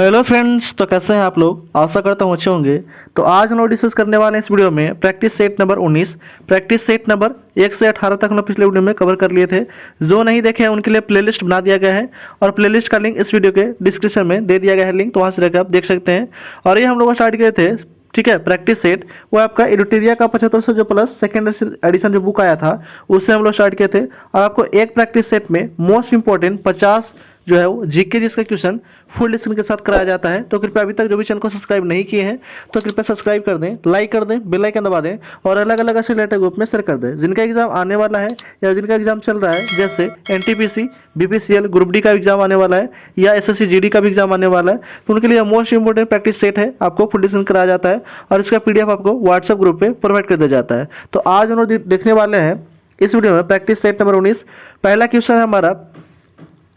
Hello friends, तो कैसे हैं आप लोग। आशा करता हूँ अच्छे होंगे। तो आज हम लोग डिस्कस करने वाले हैं इस वीडियो में practice set number 19। Practice set number 1 से 18 तक हम लोग पिछले वीडियो में कवर कर लिए थे। जो नहीं देखे हैं उनके लिए प्लेलिस्ट बना दिया गया है और प्लेलिस्ट का लिंक इस वीडियो के डिस्क्रिप्शन में दे दिया गया है लिंक, तो वहाँ से जाकर आप देख सकते हैं। और ये हम लोग स्टार्ट किए थे, ठीक है। प्रैक्टिस सेट वो आपका एडिटोरिया का 7500 जो प्लस सेकेंड एडिशन जो बुक आया था उससे हम लोग स्टार्ट किए थे। और आपको एक प्रैक्टिस सेट में मोस्ट इंपॉर्टेंट 50 जो है वो जीके जिसका क्वेश्चन फुल डिस्कशन के साथ कराया जाता है। तो कृपया अभी तक जो भी चैनल को सब्सक्राइब नहीं किए हैं तो कृपया सब्सक्राइब कर दें, लाइक कर दें, बेल आइकन दबा दें और अलग अलग ऐसे रिलेटेड ग्रुप में शेयर कर दें। जिनका एग्जाम आने वाला है या जिनका एग्जाम चल रहा है, जैसे एनटीपीसी, बीपीसीएल, ग्रुप डी का एग्जाम आने वाला है या एसएससी जीडी का भी एग्जाम आने वाला है, तो उनके लिए मोस्ट इंपॉर्टेंट प्रैक्टिस सेट है, आपको फुल डिस्कशन कराया जाता है और इसका पीडीएफ आपको व्हाट्सएप ग्रुप पे प्रोवाइड कर दिया जाता है। तो आज हम लोग देखने वाले हैं इस वीडियो में प्रैक्टिस सेट नंबर 19। पहला क्वेश्चन है हमारा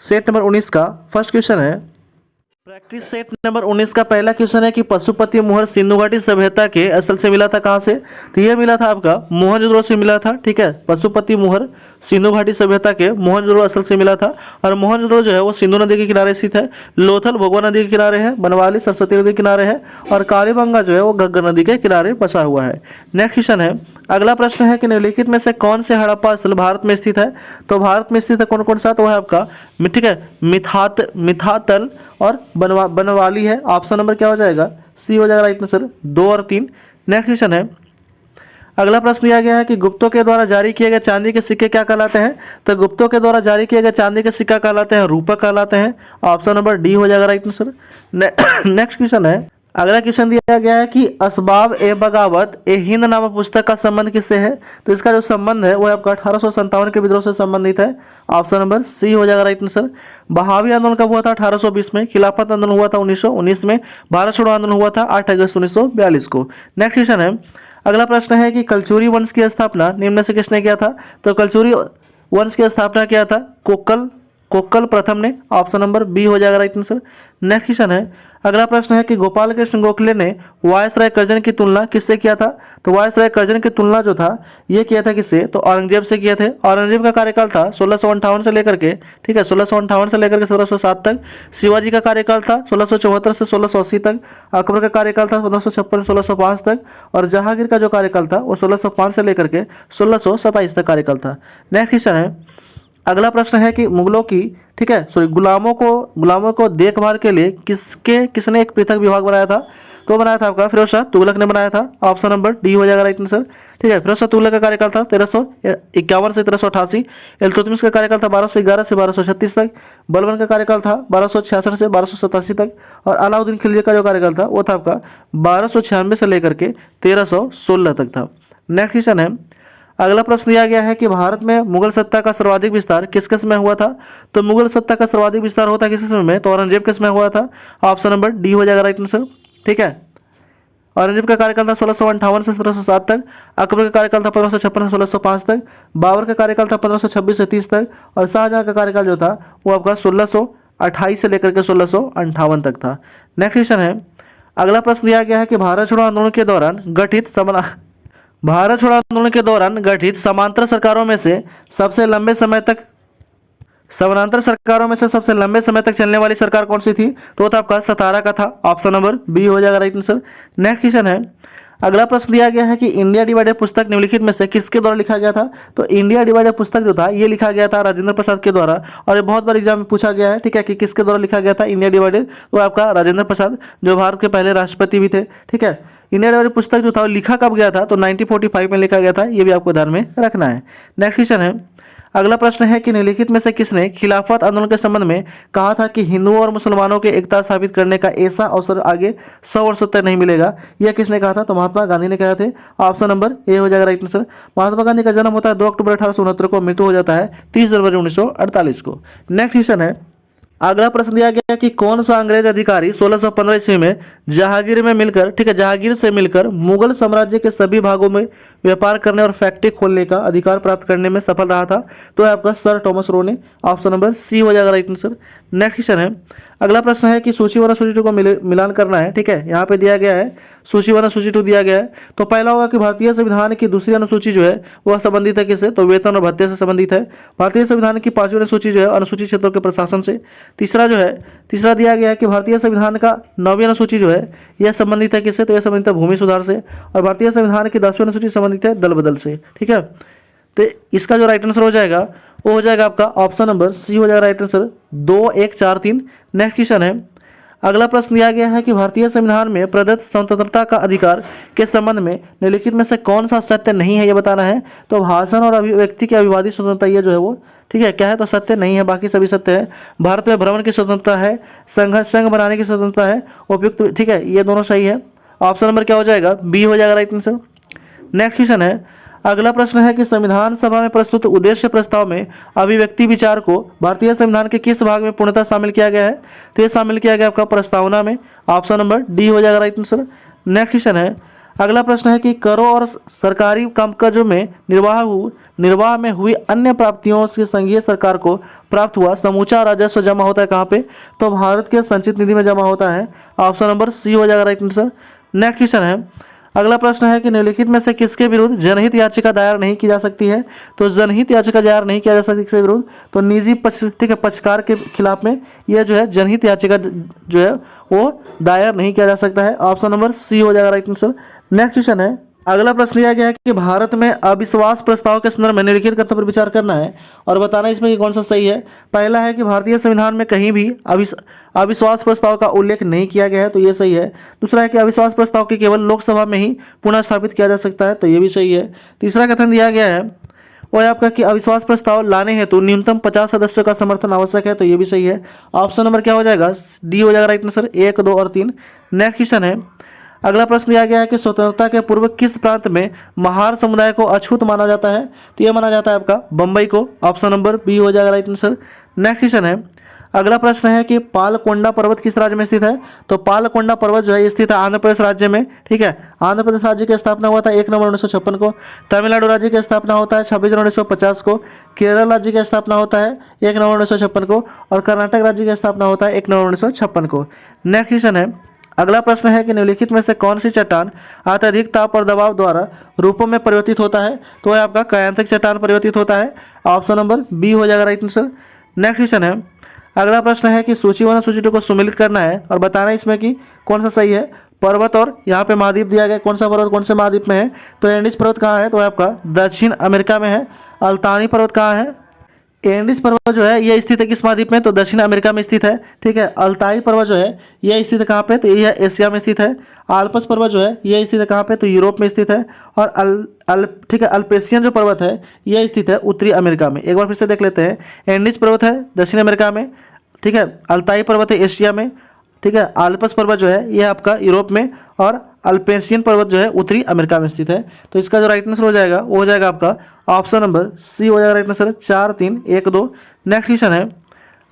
सेट नंबर 19 का फर्स्ट क्वेश्चन है। प्रैक्टिस सेट नंबर 19 का पहला क्वेश्चन है कि पशुपति मोहर सिंधु घाटी सभ्यता के स्थल से मिला था। कहाँ से? तो यह मिला था आपका मोहनजोदड़ो से मिला था, ठीक है। पशुपति मोहर सिंधु घाटी सभ्यता के मोहनजोदड़ो स्थल से मिला था। और मोहनजोदड़ो जो है वो सिंधु नदी के किनारे स्थित है, लोथल भोगवा नदी के किनारे है, बनवाली सरस्वती नदी के किनारे है और कालीबंगा जो है वो घग्गर नदी के किनारे बसा हुआ है। नेक्स्ट क्वेश्चन है, अगला प्रश्न है कि निम्नलिखित में से कौन से हड़प्पा स्थल भारत में स्थित है। तो भारत में स्थित है कौन कौन सा? तो है आपका ठीक है मिथातल और बनवाली है। ऑप्शन नंबर क्या हो जाएगा? सी हो जाएगा राइट आंसर, 2 और 3। नेक्स्ट क्वेश्चन है, अगला प्रश्न दिया गया है कि गुप्तों के द्वारा जारी किए गए चांदी के सिक्के क्या कहलाते हैं। तो गुप्तों के द्वारा जारी किए गए चांदी के सिक्का कहलाते हैं रूपक कहलाते हैं। ऑप्शन नंबर डी हो जाएगा राइट आंसर। नेक्स्ट क्वेश्चन है, अगला क्वेश्चन दिया गया है कि असबाब ए बगावत ए हिंद नामक पुस्तक का संबंध किससे है। तो इसका जो संबंध है वो आपका 1857 के विद्रोह से संबंधित है। ऑप्शन नंबर सी हो जाएगा राइट आंसर। बहावी आंदोलन कब हुआ था? 1820 में। खिलाफत आंदोलन हुआ था 1919 में। भारत छोड़ो आंदोलन हुआ था 8 अगस्त 1942 को। नेक्स्ट क्वेश्चन है, अगला प्रश्न है कि कलचुरी वंश की स्थापना निम्न में से किसने किया था। तो कलचुरी वंश की स्थापना किया था कोक्कल प्रथम ने। ऑप्शन नंबर बी हो जाएगा राइट आंसर। नेक्स्ट क्वेश्चन है, अगला प्रश्न है कि गोपाल कृष्ण गोखले ने वायसराय कर्जन की तुलना किससे किया था। तो वायसराय कर्जन की तुलना जो था ये किया था किससे? तो औरंगजेब से किए थे। औरंगजेब का कार्यकाल था 1658 से लेकर के, ठीक है, 1658 से लेकर के 1607 तक। शिवाजी का कार्यकाल था 1674 से 1680 तक। अकबर का कार्यकाल था 1556 से 1605 तक। और जहांगीर का जो कार्यकाल था वो 1605 से लेकर के 1627 तक कार्यकाल था। नेक्स्ट क्वेश्चन है, अगला प्रश्न है कि मुगलों की, ठीक है, सॉरी, गुलामों को देखभाल के लिए किसने एक पृथक विभाग बनाया था। तो बनाया था आपका फिरोज शाह तुगलक ने बनाया था। ऑप्शन नंबर डी हो जाएगा राइट आंसर, ठीक है। फिरोज शाह तुगलक का कार्यकाल था 1351 से 1388। इल्तुतमिश का कार्यकाल था 1211 से 1236 तक। बलबन का कार्यकाल था 1266 से 1287 तक। और अलाउद्दीन खिलजी का जो कार्यकाल था वो था आपका 1296 से लेकर के 1316 तक था। नेक्स्ट क्वेश्चन है, अगला प्रश्न दिया गया है कि भारत में मुगल सत्ता का सर्वाधिक विस्तार किस किस में हुआ था। तो मुगल सत्ता का सर्वाधिक विस्तार होता है किस समय में? तो औरंगजेब के समय हुआ था। ऑप्शन नंबर डी हो जाएगा राइट आंसर, ठीक है। औरंगजेब का कार्यकाल था 1658 से 1707 तक। अकबर का कार्यकाल था 1556 से 1605 तक। बाबर का कार्यकाल था 1526 से 30 तक। और शाहजहां का कार्यकाल जो था वो आपका 1628 से लेकर के 1658 तक था। नेक्स्ट क्वेश्चन है, अगला प्रश्न दिया गया है कि भारत छोड़ो आंदोलन के दौरान गठित समांतर सरकारों में से सबसे लंबे समय तक चलने वाली सरकार कौन सी थी। तो था आपका सतारा का था। ऑप्शन नंबर बी हो जाएगा राइट आंसर। नेक्स्ट क्वेश्चन है, अगला प्रश्न दिया गया है कि इंडिया डिवाइडेड पुस्तक निम्नलिखित में से किसके द्वारा लिखा गया था। तो इंडिया डिवाइडेड पुस्तक जो था ये लिखा गया था राजेंद्र प्रसाद के द्वारा। और ये बहुत बार एग्जाम में पूछा गया है, ठीक है, कि किसके द्वारा लिखा गया था इंडिया डिवाइडेड। तो आपका राजेंद्र प्रसाद जो भारत के पहले राष्ट्रपति भी थे, ठीक है। इंडिया डिवाइडेड पुस्तक जो था वो लिखा कब गया था? तो 1945 में लिखा गया था। ये भी आपको ध्यान में रखना है। नेक्स्ट क्वेश्चन है, अगला प्रश्न है कि निम्नलिखित में से किसने खिलाफत आंदोलन के संबंध में कहा था कि हिंदुओं और मुसलमानों के एकता स्थापित करने का ऐसा अवसर आगे 100 वर्षों तक नहीं मिलेगा। यह किसने कहा था? तो महात्मा गांधी ने कहा थे। ऑप्शन नंबर ए हो जाएगा राइट आंसर। महात्मा गांधी का जन्म होता है 2 अक्टूबर 1869 को, मृत्यु हो जाता है 30 जनवरी 1948 को। नेक्स्ट क्वेश्चन है, अगला प्रश्न दिया गया कि कौन सा अंग्रेज अधिकारी 1615 ईस्वी में जहांगीर से मिलकर मुगल साम्राज्य के सभी भागों में व्यापार करने और फैक्ट्री खोलने का अधिकार प्राप्त करने में सफल रहा था? तो है आपका सर टॉमस रो ने। ऑप्शन नंबर सी हो जाएगा राइट आंसर। नेक्स्ट क्वेश्चन है, अगला प्रश्न है कि सूची 1 और सूची 2 को मिलान करना है। ठीक है, यहाँ पे दिया गया है सूची 1 और सूची 2 दिया गया है। तो पहला होगा कि भारतीय संविधान की दूसरी अनुसूची जो है वह संबंधित है किससे? तो वेतन और भत्ते से संबंधित है। भारतीय संविधान की 5वीं अनुसूची जो है अनुसूचित क्षेत्रों के प्रशासन से। तीसरा दिया गया है कि भारतीय संविधान का 9वीं अनुसूची जो है यह संबंधित है किससे? तो यह संबंधित है भूमि सुधार से। और भारतीय संविधान की 10वीं अनुसूची संबंधित है दल बदल से। ठीक है, तो इसका जो राइट आंसर हो जाएगा वो हो जाएगा आपका ऑप्शन नंबर सी हो जाएगा राइट आंसर 2, 1, 4, 3। नेक्स्ट क्वेश्चन है, अगला प्रश्न दिया गया है कि भारतीय संविधान में प्रदत्त स्वतंत्रता का अधिकार के संबंध में निम्नलिखित में से कौन सा सत्य नहीं है, ये बताना है। तो भाषण और अभिव्यक्ति की अभिवादी स्वतंत्रता ये जो है वो ठीक है क्या है? तो सत्य नहीं है, बाकी सभी सत्य है। भारत में भ्रमण की स्वतंत्रता है, संघ बनाने की स्वतंत्रता है, उपयुक्त ठीक है, ये दोनों सही है। ऑप्शन नंबर क्या हो जाएगा? बी हो जाएगा राइट आंसर। नेक्स्ट क्वेश्चन है, अगला प्रश्न है कि संविधान सभा में प्रस्तुत उद्देश्य प्रस्ताव में अभिव्यक्ति विचार को भारतीय संविधान के किस भाग में पूर्णतः शामिल किया गया है? तो ये शामिल किया गया आपका प्रस्तावना में। ऑप्शन नंबर डी हो जाएगा राइट आंसर। नेक्स्ट क्वेश्चन है, अगला प्रश्न है कि करों और सरकारी कामकाजों में निर्वाह में हुई अन्य प्राप्तियों से संघीय सरकार को प्राप्त हुआ समूचा राजस्व जमा होता है कहाँ पे? तो भारत के संचित निधि में जमा होता है। ऑप्शन नंबर सी हो जाएगा राइट आंसर। नेक्स्ट क्वेश्चन है, अगला प्रश्न है कि निम्नलिखित में से किसके विरुद्ध जनहित याचिका दायर नहीं की जा सकती है? तो जनहित याचिका दायर नहीं किया जा सकती किसके विरुद्ध? तो निजी पक्षकार के खिलाफ में यह जो है जनहित याचिका जो है वो दायर नहीं किया जा सकता है। ऑप्शन नंबर सी हो जाएगा राइट आंसर। नेक्स्ट क्वेश्चन है, अगला प्रश्न दिया गया है कि भारत में अविश्वास प्रस्ताव के संदर्भ में निम्नलिखित कथनों पर विचार करना है और बताना इसमें कि कौन सा सही है। पहला है कि भारतीय संविधान में कहीं भी अविश्वास प्रस्ताव का उल्लेख नहीं किया गया है, तो ये सही है। दूसरा है कि अविश्वास प्रस्ताव के केवल लोकसभा में ही पुनः स्थापित किया जा सकता है, तो ये भी सही है। तीसरा कथन दिया गया है वो है आपका कि अविश्वास प्रस्ताव लाने हेतु न्यूनतम 50 सदस्यों का समर्थन आवश्यक है, तो ये भी सही है। ऑप्शन नंबर क्या हो जाएगा? डी हो जाएगा राइट आंसर। 1, 2 और 3। नेक्स्ट क्वेश्चन है, अगला प्रश्न दिया गया है कि स्वतंत्रता के पूर्व किस प्रांत में महार समुदाय को अछूत माना जाता है? तो यह माना जाता है आपका बंबई को। ऑप्शन नंबर बी हो जाएगा राइट आंसर। नेक्स्ट क्वेश्चन है, अगला प्रश्न है कि पालकोंडा पर्वत किस राज्य में स्थित है? तो पालकोंडा पर्वत जो है स्थित है आंध्र प्रदेश राज्य में। ठीक है, आंध्र प्रदेश राज्य की स्थापना हुआ था 1 नवंबर 1956 को। तमिलनाडु राज्य की स्थापना होता है 26 जनवरी 1950 को। केरल राज्य की स्थापना होता है 1 नवंबर 1956 को। और कर्नाटक राज्य की स्थापना होता है 1 नवंबर 1956 को। नेक्स्ट क्वेश्चन है, अगला प्रश्न है कि निम्नलिखित में से कौन सी चट्टान अत्यधिक ताप और दबाव द्वारा रूपों में परिवर्तित होता है? तो यह आपका कायांतिक चट्टान परिवर्तित होता है। ऑप्शन नंबर बी हो जाएगा राइट आंसर। नेक्स्ट क्वेश्चन है, अगला प्रश्न है कि सूची 1 और सूची 2 को सम्मिलित करना है और बताना है इसमें कि कौन सा सही है। पर्वत और यहाँ पे महाद्वीप दिया गया, कौन सा पर्वत कौन से महाद्वीप में है? तो एंडीज पर्वत कहाँ है? तो आपका दक्षिण अमेरिका में है। अल्तानी पर्वत कहाँ है? एंडीज पर्वत जो है यह स्थित है किस महाद्वीप में? तो दक्षिण अमेरिका में स्थित है। ठीक है, अल्ताई पर्वत जो है यह स्थित है कहाँ पे? तो यह एशिया में स्थित है। आल्पस पर्वत जो है यह स्थित है कहाँ पे? तो यूरोप में स्थित है। और ठीक है, अल्पेशियन जो पर्वत है यह स्थित है उत्तरी अमेरिका में। एक बार फिर से देख लेते हैं, एंडीज पर्वत है दक्षिण अमेरिका में। ठीक है, अल्ताई पर्वत है एशिया में। ठीक है, आल्पस पर्वत जो है यह आपका यूरोप में। और अल्पेशियन पर्वत जो है उत्तरी अमेरिका में स्थित है। तो इसका जो राइट आंसर हो जाएगा वो हो जाएगा आपका ऑप्शन नंबर सी हो जाएगा राइट आंसर। 4, 3, 1, 2। नेक्स्ट क्वेश्चन है,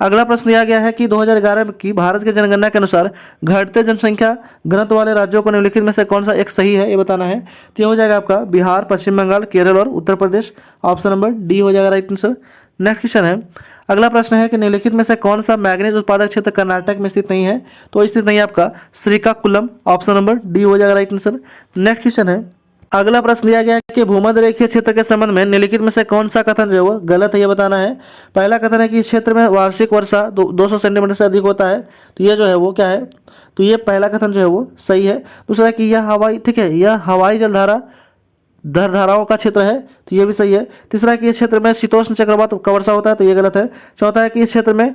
अगला प्रश्न दिया गया है कि 2011 की भारत की जनगणना के अनुसार घटते जनसंख्या घनत्व वाले राज्यों को निम्नलिखित में से कौन सा एक सही है, ये बताना है। तो ये हो जाएगा आपका बिहार, पश्चिम बंगाल, केरल और Uttar Pradesh. Option number D हो जाएगा राइट आंसर। नेक्स्ट क्वेश्चन है, अगला प्रश्न है कि निम्नलिखित में से कौन सा मैग्नीज उत्पादक क्षेत्र कर्नाटक में स्थित नहीं है? तो स्थित नहीं है आपका श्रीकाकुलम। ऑप्शन नंबर डी हो जाएगा राइट आंसर। नेक्स्ट क्वेश्चन है, अगला प्रश्न दिया गया है कि भूमध्य रेखीय क्षेत्र के संबंध में निम्नलिखित में से कौन सा कथन जो है वो गलत है, ये बताना है। पहला कथन है कि इस क्षेत्र में वार्षिक वर्षा 200 सेंटीमीटर से अधिक होता है, तो ये जो है वो क्या है? तो ये पहला कथन जो है वो सही है। दूसरा है कि यह हवाई ठीक है यह हवाई जलधारा धाराओं का क्षेत्र है, तो ये भी सही है। तीसरा है कि इस क्षेत्र में शीतोष्ण चक्रवात का वर्षा होता है, तो ये गलत है। चौथा है कि इस क्षेत्र में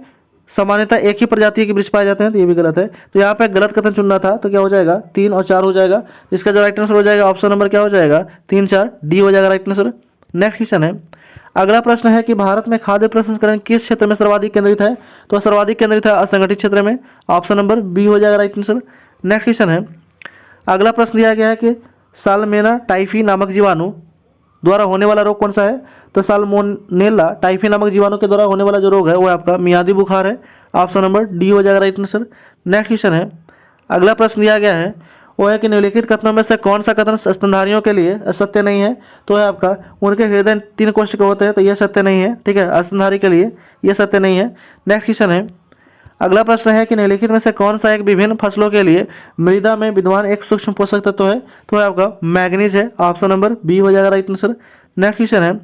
सामान्यतः एक ही प्रजाति के वृक्ष पाए जाते हैं, तो ये भी गलत है। तो यहाँ पे गलत कथन चुनना था, तो क्या हो जाएगा? 3 और 4 हो जाएगा। इसका जो राइट आंसर हो जाएगा ऑप्शन नंबर क्या हो जाएगा? 3, 4 डी हो जाएगा राइट आंसर। नेक्स्ट क्वेश्चन है, अगला प्रश्न है कि भारत में खाद्य प्रसंस्करण किस क्षेत्र में सर्वाधिक केंद्रित है? तो सर्वाधिक केंद्रित है असंगठित क्षेत्र में। ऑप्शन नंबर बी हो जाएगा राइट आंसर। नेक्स्ट क्वेश्चन है, अगला प्रश्न दिया गया है कि साल्मोनेला टाइफी नामक जीवाणु द्वारा होने वाला रोग कौन सा है? तो साल्मोनेला टाइफी नामक जीवाणु के द्वारा होने वाला जो रोग है वो आपका मियादी बुखार है। ऑप्शन नंबर डी हो जाएगा राइट आंसर। नेक्स्ट क्वेश्चन है, अगला प्रश्न दिया गया है वो है कि निम्नलिखित कथनों में से कौन सा कथन स्तनधारियों के लिए सत्य नहीं है। तो है आपका उनके हृदय 3 कोशिका होते हैं, तो यह सत्य नहीं है। ठीक है, स्तनधारी के लिए यह सत्य नहीं है। नेक्स्ट क्वेश्चन है, अगला प्रश्न है कि निम्नलिखित में से कौन सा एक विभिन्न फसलों के लिए मृदा में विद्यमान एक सूक्ष्म पोषक तत्व है। तो है आपका मैग्नीज है। ऑप्शन नंबर बी हो जाएगा राइट आंसर। नेक्स्ट क्वेश्चन है,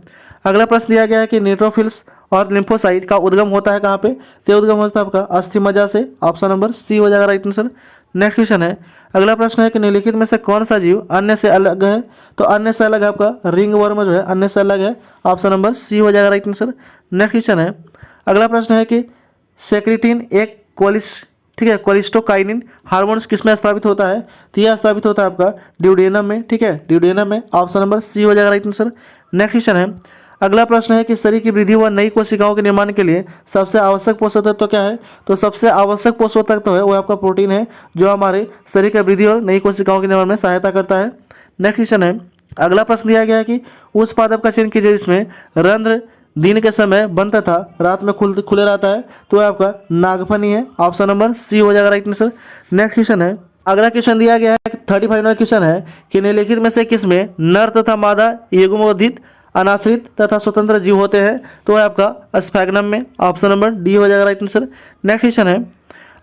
अगला प्रश्न दिया गया है कि न्यूट्रोफिल्स और लिम्फोसाइट का उद्गम होता है कहाँ पे। तो उद्गम होता है आपका अस्थि मज्जा से। ऑप्शन नंबर सी हो जाएगा राइट आंसर। नेक्स्ट क्वेश्चन है, अगला प्रश्न है कि निम्नलिखित में से कौन सा जीव अन्य से अलग है। तो अन्य से अलग आपका रिंग वर्म जो है अन्य से अलग है। ऑप्शन नंबर सी हो जाएगा राइट आंसर। नेक्स्ट क्वेश्चन है, अगला प्रश्न है कि सेक्रेटिन एक ठीक है कोलिस्टोकाइनिन हार्मोन्स किसमें स्त्रावित होता है। तो यह स्त्रावित होता है आपका ड्यूडेनम में। ठीक है, ड्यूडेनम में। ऑप्शन नंबर सी हो जाएगा राइट आंसर। नेक्स्ट क्वेश्चन है, अगला प्रश्न है कि शरीर की वृद्धि व नई कोशिकाओं के निर्माण के लिए सबसे आवश्यक पोषक तत्व क्या है। तो सबसे आवश्यक पोषक तत्व है वो आपका प्रोटीन है, जो हमारे शरीर की वृद्धि और नई कोशिकाओं के निर्माण में सहायता करता है। नेक्स्ट क्वेश्चन है, अगला प्रश्न दिया गया है कि उस पादप का चयन कीजिए जिसमें रंध्र दिन के समय बंद तथा रात में खुले रहता है। तो आपका नागफनी है। ऑप्शन नंबर सी हो जाएगा राइट आंसर। नेक्स्ट क्वेश्चन है, अगला क्वेश्चन दिया गया है 35 नंबर क्वेश्चन है कि निम्नलिखित में से किसमें नर तथा मादा युग्मोदित अनाश्रित तथा स्वतंत्र जीव होते हैं। तो है आपका स्फैग्नम में। ऑप्शन नंबर डी हो जाएगा राइट आंसर। नेक्स्ट क्वेश्चन है,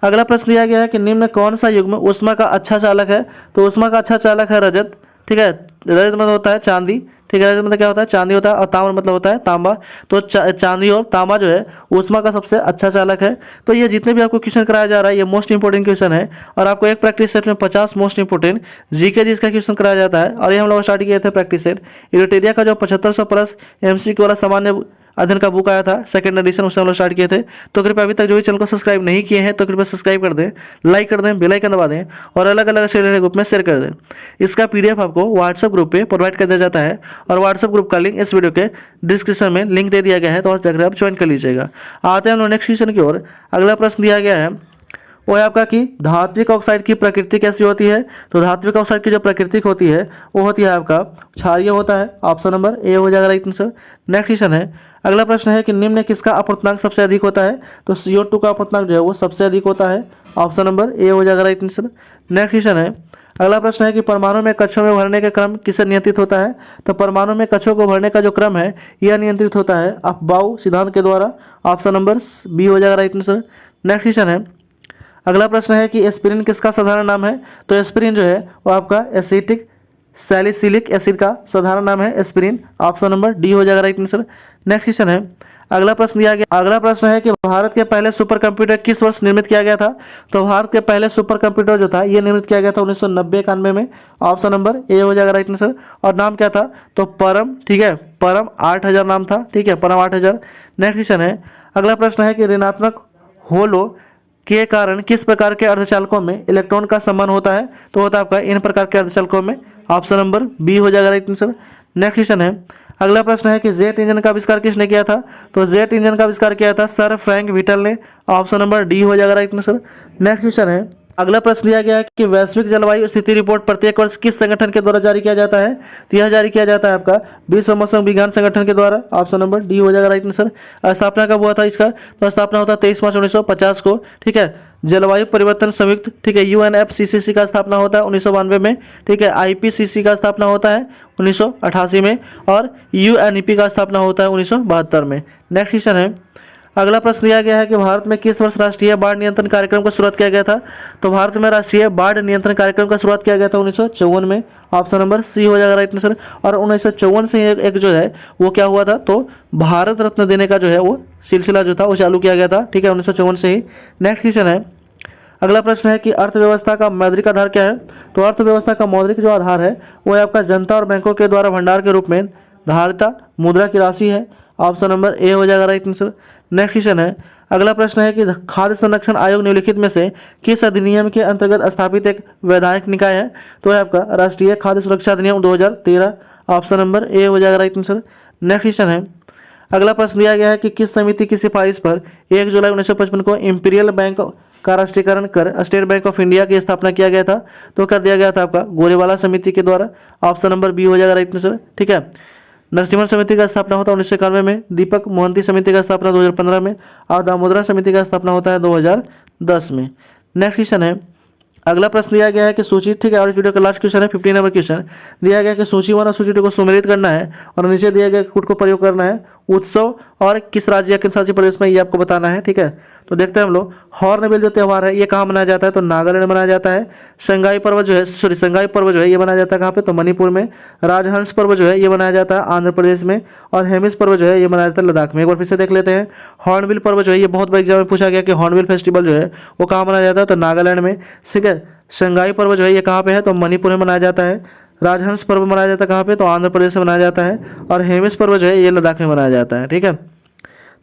अगला प्रश्न दिया गया है कि निम्न कौन सा युग्म ऊष्मा का अच्छा चालक है। तो ऊष्मा का अच्छा चालक है रजत। ठीक है, रजत मतलब होता है चांदी। ठीक है, रजत मतलब क्या होता है चांदी होता है, और ताम्र मतलब होता है तांबा। तो चांदी और तांबा जो है ऊष्मा का सबसे अच्छा चालक है। तो ये जितने भी आपको क्वेश्चन कराया जा रहा है ये मोस्ट इंपोर्टेंट क्वेश्चन है, और आपको एक प्रैक्टिस सेट में 50 मोस्ट इंपोर्टेंट जीके जिसका क्वेश्चन कराया जाता है। और ये हम लोग स्टार्ट किए थे प्रैक्टिस सेट इरिटेरिया का जो 7500 प्लस एमसीक्यू वाला सामान्य अध्ययन का बुक आया था सेकंड एडिशन, उससे हम लोग स्टार्ट किए थे। तो कृपया अभी तक जो भी चैनल को सब्सक्राइब नहीं किए हैं तो कृपया सब्सक्राइब कर दें, लाइक कर दें, बेल आइकन दबा दें और अलग अलग शेयर ग्रुप में शेयर कर दें। इसका पीडीएफ आपको व्हाट्सएप ग्रुप पे प्रोवाइड कर दिया जाता है, और व्हाट्सएप ग्रुप का लिंक इस वीडियो के डिस्क्रिप्शन में लिंक दे दिया गया है, तो जाकर आप ज्वाइन कर लीजिएगा। आते हैं हम लोग नेक्स्ट क्वेश्चन की ओर। अगला प्रश्न दिया गया है वो है आपका कि धात्विक ऑक्साइड की प्रकृति कैसी होती है। तो धात्विक ऑक्साइड की जो प्रकृति होती है वो होती है आपका क्षारीय होता है। ऑप्शन नंबर ए हो जाएगा राइट आंसर। नेक्स्ट क्वेश्चन है, अगला प्रश्न है कि निम्न किसका अपवर्तनांक सबसे अधिक होता है। तो CO2 का अपवर्तनांक जो है वो सबसे अधिक होता है। ऑप्शन नंबर ए हो जाएगा राइट आंसर। नेक्स्ट क्वेश्चन है, अगला प्रश्न है कि परमाणु में कक्षों में भरने का क्रम किससे नियंत्रित होता है। तो परमाणु में कक्षों को भरने का जो क्रम है यह नियंत्रित होता है अफबाउ सिद्धांत के द्वारा। ऑप्शन नंबर बी हो जाएगा राइट आंसर। नेक्स्ट क्वेश्चन है, अगला प्रश्न है कि एस्पिरिन किसका साधारण नाम है। तो एस्पिरिन जो है वो आपका एसिटिक सैलिसिलिक एसिड का साधारण नाम है एस्पिरिन। ऑप्शन नंबर डी हो जाएगा राइट आंसर। नेक्स्ट क्वेश्चन है, अगला प्रश्न दिया गया, अगला प्रश्न है कि भारत के पहले सुपर कंप्यूटर किस वर्ष निर्मित किया गया था। तो भारत के पहले सुपर कंप्यूटर जो था ये निर्मित किया गया था 1990-91 में। ऑप्शन नंबर ए हो जाएगा राइट आंसर। और नाम क्या था। तो परम। ठीक है, परम 8000 नाम था। ठीक है, परम 8000। नेक्स्ट क्वेश्चन है, अगला प्रश्न है कि ऋणात्मक होलो के कारण किस प्रकार के अर्धचालकों में इलेक्ट्रॉन का संबंध होता है। तो होता है आपका इन प्रकार के अर्धचालकों में। ऑप्शन नंबर बी हो जाएगा राइट आंसर। नेक्स्ट क्वेश्चन है, अगला प्रश्न है कि जेट इंजन का आविष्कार किसने किया था। तो जेट इंजन का आविष्कार किया था सर फ्रैंक व्हिटल ने। ऑप्शन नंबर डी हो जाएगा राइट आंसर। नेक्स्ट क्वेश्चन है, अगला प्रश्न दिया गया है कि वैश्विक जलवायु स्थिति रिपोर्ट प्रत्येक वर्ष किस संगठन के द्वारा जारी किया जाता है। तो यह जारी किया जाता है आपका विश्व मौसम विज्ञान संगठन के द्वारा। ऑप्शन नंबर डी हो जाएगा राइट आंसर। स्थापना कब हुआ था इसका। तो स्थापना होता है 23 मार्च 1950 को। ठीक है, जलवायु परिवर्तन संयुक्त। ठीक है, UNFCCC का स्थापना होता है 1992 में। ठीक है, IPCC का स्थापना होता है 1988 में, और UNEP का स्थापना होता है 1972 में। नेक्स्ट क्वेश्चन है, अगला प्रश्न दिया गया है कि भारत में किस वर्ष राष्ट्रीय बाढ़ नियंत्रण कार्यक्रम का शुरुआत किया गया था। तो भारत में राष्ट्रीय बाढ़ नियंत्रण कार्यक्रम का शुरुआत किया गया था 1954 में। ऑप्शन नंबर सी हो जाएगा राइट आंसर। और 1954 से एक जो है वो क्या हुआ था, तो भारत रत्न देने का जो है वो सिलसिला जो था वो चालू किया गया था। ठीक है, 1954 से ही। नेक्स्ट क्वेश्चन है, अगला प्रश्न है कि अर्थव्यवस्था का मौद्रिक आधार क्या है। तो अर्थव्यवस्था का मौद्रिक जो आधार है वो है आपका जनता और बैंकों के द्वारा भंडार के रूप में धारिता मुद्रा की राशि है। ऑप्शन नंबर ए हो जाएगा राइट आंसर। नेक्स्ट क्वेश्चन है, अगला प्रश्न है कि खाद्य संरक्षण आयोग निम्नलिखित में से किस अधिनियम के अंतर्गत स्थापित एक वैधानिक निकाय है। तो है आपका राष्ट्रीय खाद्य सुरक्षा अधिनियम 2013। ऑप्शन नंबर ए हो जाएगा राइट आंसर। नेक्स्ट क्वेश्चन है, अगला प्रश्न दिया गया है कि किस समिति की सिफारिश पर 1 जुलाई 1955 को इंपीरियल बैंक का राष्ट्रीयकरण कर स्टेट बैंक ऑफ इंडिया की स्थापना किया गया था। तो कर दिया गया था आपका गोरेवाला समिति के द्वारा। ऑप्शन नंबर बी हो जाएगा राइट आंसर। ठीक है, नरसिम्हन समिति का स्थापना होता है 1991 में, दीपक मोहंती समिति का स्थापना 2015 में, और दामोदरन समिति का स्थापना होता है 2010 में। नेक्स्ट क्वेश्चन है, अगला प्रश्न दिया गया है कि सूची, ठीक है, और इस वीडियो का लास्ट क्वेश्चन है 15 नंबर क्वेश्चन। दिया गया कि सूची 1 और सूची 2 को सम्मिलित करना है और नीचे दिया गया कुट को प्रयोग करना है। उत्सव और किस राज्य या किस राज्य प्रदेश में, ये आपको बताना है। ठीक है, तो देखते हैं हम लोग। हॉर्नबिल जो त्यौहार है ये कहाँ मनाया जाता है, तो नागालैंड में मनाया जाता है। संगाई पर्व जो है, संगाई पर्व जो है ये मनाया जाता है कहाँ पे, तो मणिपुर में। राजहंस पर्व जो है ये मनाया जाता है आंध्र प्रदेश में। और हेमिस पर्व जो है ये मनाया जाता है लद्दाख में। एक बार फिर से देख लेते हैं। हॉर्नबिल पर्व जो है ये बहुत बार एग्जाम में पूछा गया कि हॉर्नबिल फेस्टिवल जो है वो कहाँ मनाया जाता है, तो नागालैंड में। ठीक है, संगाई पर्व जो है ये कहाँ पे है, तो मणिपुर में मनाया जाता है। राजहंस पर्व मनाया जाता है कहाँ पे, तो आंध्र प्रदेश में मनाया जाता है। और हेमिस पर्व जो है ये लद्दाख में मनाया जाता है। ठीक है,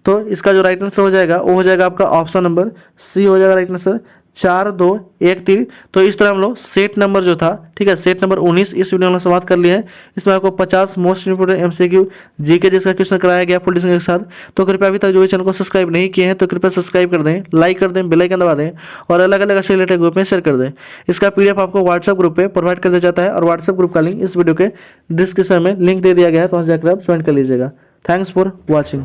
तो इसका जो राइट आंसर हो जाएगा वो हो जाएगा आपका ऑप्शन नंबर सी हो जाएगा राइट आंसर, 4, 2, 1, 3। तो इस तरह हम लोग सेट नंबर जो था, ठीक है, सेट नंबर 19 इस वीडियो में समाप्त कर लिए हैं। इसमें आपको 50 मोस्ट इंपोर्टेंट MCQ जीके जिसका क्वेश्चन कराया गया फुल डिस्कशन के साथ। तो कृपया अभी तक जो चैनल को सब्सक्राइब नहीं किए हैं तो कृपया सब्सक्राइब कर दें, लाइक कर दें, बेल आइकन दबा दें और अलग अलग अच्छे रिलेटेड ग्रुप में शेयर कर दें। इसका PDF आपको व्हाट्सएप ग्रुप पे प्रोवाइड कर दिया जाता है और व्हाट्सएप ग्रुप का लिंक इस वीडियो के डिस्क्रिप्शन में लिंक दे दिया गया है, तो वहाँ से जाकर आप ज्वाइन कर लीजिएगा। Thanks for watching.